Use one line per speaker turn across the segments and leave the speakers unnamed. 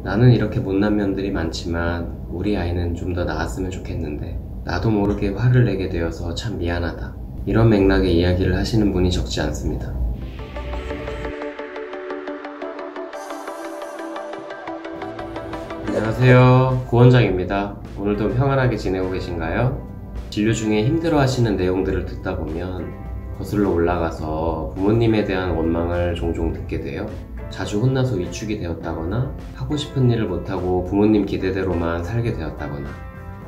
나는 이렇게 못난 면들이 많지만 우리 아이는 좀 더 나았으면 좋겠는데 나도 모르게 화를 내게 되어서 참 미안하다. 이런 맥락의 이야기를 하시는 분이 적지 않습니다. 안녕하세요, 구원장입니다. 오늘도 평안하게 지내고 계신가요? 진료 중에 힘들어 하시는 내용들을 듣다 보면 거슬러 올라가서 부모님에 대한 원망을 종종 듣게 돼요. 자주 혼나서 위축이 되었다거나 하고 싶은 일을 못하고 부모님 기대대로만 살게 되었다거나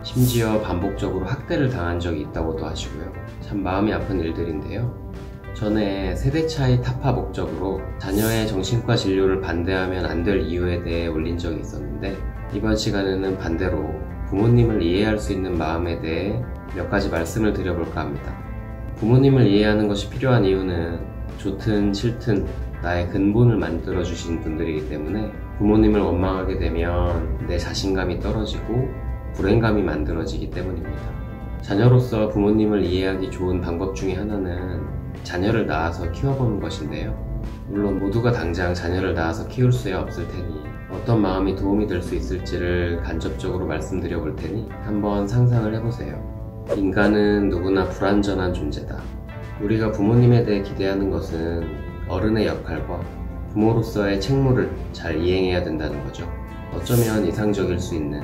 심지어 반복적으로 학대를 당한 적이 있다고도 하시고요. 참 마음이 아픈 일들인데요. 전에 세대 차이 타파 목적으로 자녀의 정신과 진료를 반대하면 안 될 이유에 대해 올린 적이 있었는데, 이번 시간에는 반대로 부모님을 이해할 수 있는 마음에 대해 몇 가지 말씀을 드려볼까 합니다. 부모님을 이해하는 것이 필요한 이유는 좋든 싫든 나의 근본을 만들어주신 분들이기 때문에 부모님을 원망하게 되면 내 자신감이 떨어지고 불행감이 만들어지기 때문입니다. 자녀로서 부모님을 이해하기 좋은 방법 중에 하나는 자녀를 낳아서 키워보는 것인데요. 물론 모두가 당장 자녀를 낳아서 키울 수야 없을 테니 어떤 마음이 도움이 될 수 있을지를 간접적으로 말씀드려 볼 테니 한번 상상을 해보세요. 인간은 누구나 불완전한 존재다. 우리가 부모님에 대해 기대하는 것은 어른의 역할과 부모로서의 책무를 잘 이행해야 된다는 거죠. 어쩌면 이상적일 수 있는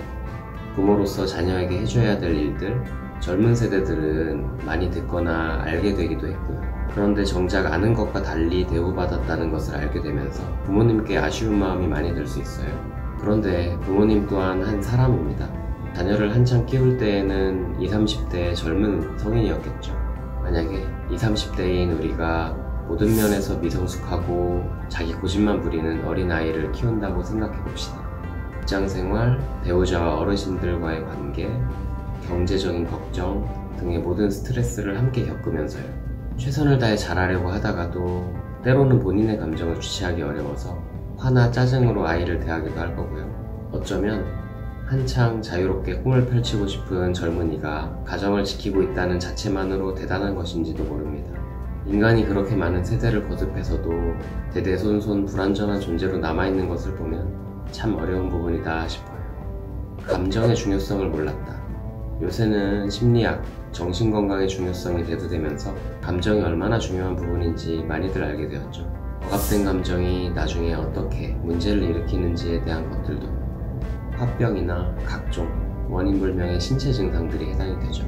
부모로서 자녀에게 해줘야 될 일들, 젊은 세대들은 많이 듣거나 알게 되기도 했고요. 그런데 정작 아는 것과 달리 대우받았다는 것을 알게 되면서 부모님께 아쉬운 마음이 많이 들 수 있어요. 그런데 부모님 또한 한 사람입니다. 자녀를 한창 키울 때에는 20, 30대의 젊은 성인이었겠죠. 만약에 20, 30대인 우리가 모든 면에서 미성숙하고 자기 고집만 부리는 어린아이를 키운다고 생각해봅시다. 직장생활, 배우자와 어르신들과의 관계, 경제적인 걱정 등의 모든 스트레스를 함께 겪으면서요. 최선을 다해 잘하려고 하다가도 때로는 본인의 감정을 주체하기 어려워서 화나 짜증으로 아이를 대하기도 할 거고요. 어쩌면 한창 자유롭게 꿈을 펼치고 싶은 젊은이가 가정을 지키고 있다는 자체만으로 대단한 것인지도 모릅니다. 인간이 그렇게 많은 세대를 거듭해서도 대대손손 불완전한 존재로 남아있는 것을 보면 참 어려운 부분이다 싶어요. 감정의 중요성을 몰랐다. 요새는 심리학, 정신건강의 중요성이 대두되면서 감정이 얼마나 중요한 부분인지 많이들 알게 되었죠. 억압된 감정이 나중에 어떻게 문제를 일으키는지에 대한 것들도 화병이나 각종 원인불명의 신체 증상들이 해당이 되죠.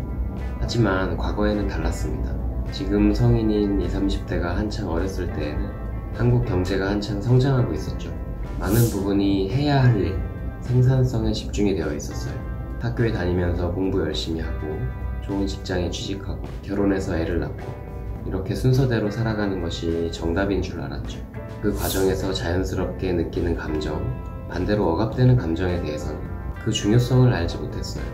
하지만 과거에는 달랐습니다. 지금 성인인 20, 30대가 한창 어렸을 때에는 한국 경제가 한창 성장하고 있었죠. 많은 부분이 해야 할 일, 생산성에 집중이 되어 있었어요. 학교에 다니면서 공부 열심히 하고 좋은 직장에 취직하고 결혼해서 애를 낳고 이렇게 순서대로 살아가는 것이 정답인 줄 알았죠. 그 과정에서 자연스럽게 느끼는 감정, 반대로 억압되는 감정에 대해서는 그 중요성을 알지 못했어요.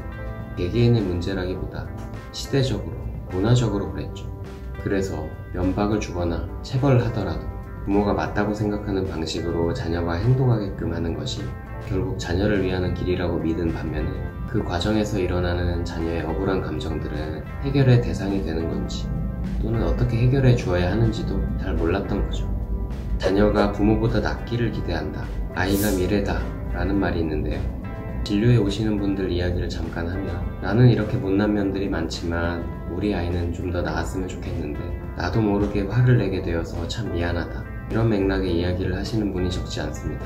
개개인의 문제라기보다 시대적으로, 문화적으로 그랬죠. 그래서 면박을 주거나 체벌을 하더라도 부모가 맞다고 생각하는 방식으로 자녀가 행동하게끔 하는 것이 결국 자녀를 위하는 길이라고 믿은 반면에 그 과정에서 일어나는 자녀의 억울한 감정들은 해결의 대상이 되는 건지 또는 어떻게 해결해 주어야 하는지도 잘 몰랐던 거죠. 자녀가 부모보다 낫기를 기대한다. 아이가 미래다 라는 말이 있는데요. 진료에 오시는 분들 이야기를 잠깐 하면 나는 이렇게 못난 면들이 많지만 우리 아이는 좀 더 나았으면 좋겠는데 나도 모르게 화를 내게 되어서 참 미안하다. 이런 맥락의 이야기를 하시는 분이 적지 않습니다.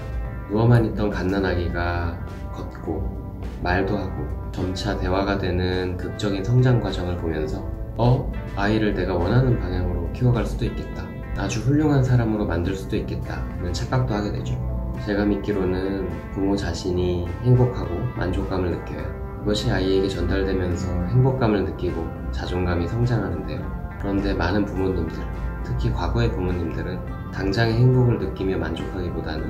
누워만 있던 갓난아기가 걷고 말도 하고 점차 대화가 되는 극적인 성장 과정을 보면서 아이를 내가 원하는 방향으로 키워갈 수도 있겠다. 아주 훌륭한 사람으로 만들 수도 있겠다는 착각도 하게 되죠. 제가 믿기로는 부모 자신이 행복하고 만족감을 느껴요. 그것이 아이에게 전달되면서 행복감을 느끼고 자존감이 성장하는데요. 그런데 많은 부모님들, 특히 과거의 부모님들은 당장의 행복을 느끼며 만족하기보다는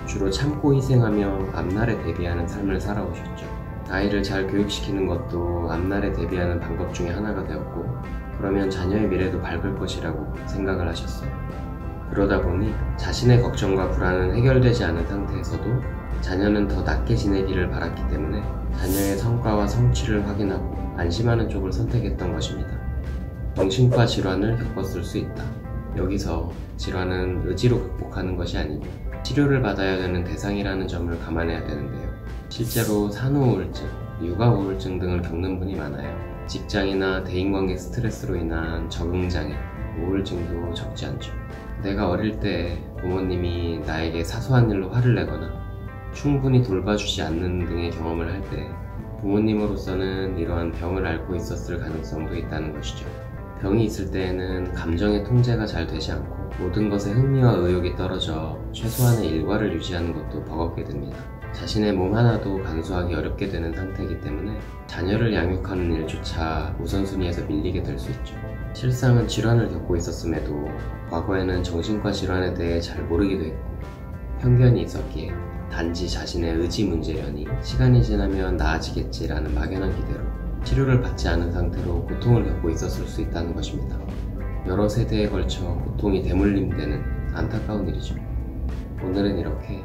주로 참고 희생하며 앞날에 대비하는 삶을 살아오셨죠. 아이를 잘 교육시키는 것도 앞날에 대비하는 방법 중에 하나가 되었고, 그러면 자녀의 미래도 밝을 것이라고 생각을 하셨어요. 그러다 보니 자신의 걱정과 불안은 해결되지 않은 상태에서도 자녀는 더 낫게 지내기를 바랐기 때문에 자녀의 성과와 성취를 확인하고 안심하는 쪽을 선택했던 것입니다. 정신과 질환을 겪었을 수 있다. 여기서 질환은 의지로 극복하는 것이 아니고 치료를 받아야 되는 대상이라는 점을 감안해야 되는데요. 실제로 산후우울증, 육아우울증 등을 겪는 분이 많아요. 직장이나 대인관계 스트레스로 인한 적응장애, 우울증도 적지 않죠. 내가 어릴 때 부모님이 나에게 사소한 일로 화를 내거나 충분히 돌봐주지 않는 등의 경험을 할 때 부모님으로서는 이러한 병을 앓고 있었을 가능성도 있다는 것이죠. 병이 있을 때에는 감정의 통제가 잘 되지 않고 모든 것에 흥미와 의욕이 떨어져 최소한의 일과를 유지하는 것도 버겁게 됩니다. 자신의 몸 하나도 간수하기 어렵게 되는 상태이기 때문에 자녀를 양육하는 일조차 우선순위에서 밀리게 될 수 있죠. 실상은 질환을 겪고 있었음에도 과거에는 정신과 질환에 대해 잘 모르기도 했고 편견이 있었기에 단지 자신의 의지 문제려니 시간이 지나면 나아지겠지라는 막연한 기대로 치료를 받지 않은 상태로 고통을 겪고 있었을 수 있다는 것입니다. 여러 세대에 걸쳐 고통이 대물림되는 안타까운 일이죠. 오늘은 이렇게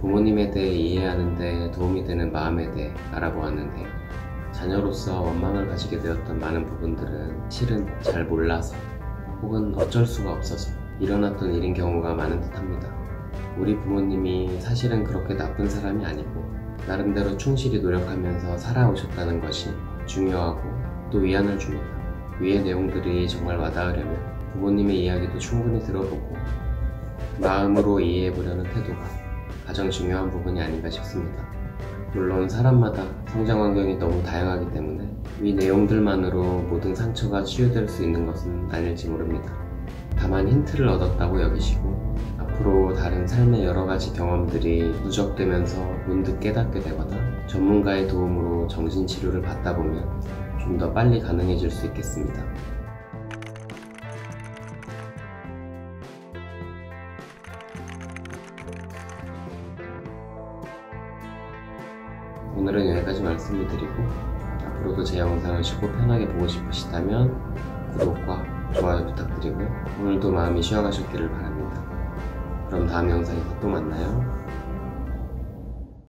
부모님에 대해 이해하는 데 도움이 되는 마음에 대해 알아보았는데요. 자녀로서 원망을 가지게 되었던 많은 부분들은 실은 잘 몰라서 혹은 어쩔 수가 없어서 일어났던 일인 경우가 많은 듯 합니다. 우리 부모님이 사실은 그렇게 나쁜 사람이 아니고 나름대로 충실히 노력하면서 살아오셨다는 것이 중요하고 또 위안을 줍니다. 위의 내용들이 정말 와닿으려면 부모님의 이야기도 충분히 들어보고 마음으로 이해해보려는 태도가 가장 중요한 부분이 아닌가 싶습니다. 물론 사람마다 성장 환경이 너무 다양하기 때문에 위 내용들만으로 모든 상처가 치유될 수 있는 것은 아닐지 모릅니다. 다만 힌트를 얻었다고 여기시고 앞으로 다른 삶의 여러 가지 경험들이 누적되면서 문득 깨닫게 되거나 전문가의 도움으로 정신치료를 받다 보면 좀 더 빨리 가능해질 수 있겠습니다. 오늘은 여기까지 말씀을 드리고 앞으로도 제 영상을 쉽고 편하게 보고 싶으시다면 구독과 좋아요 부탁드리고요. 오늘도 마음이 쉬어가셨기를 바랍니다. 그럼 다음 영상에서 또 만나요.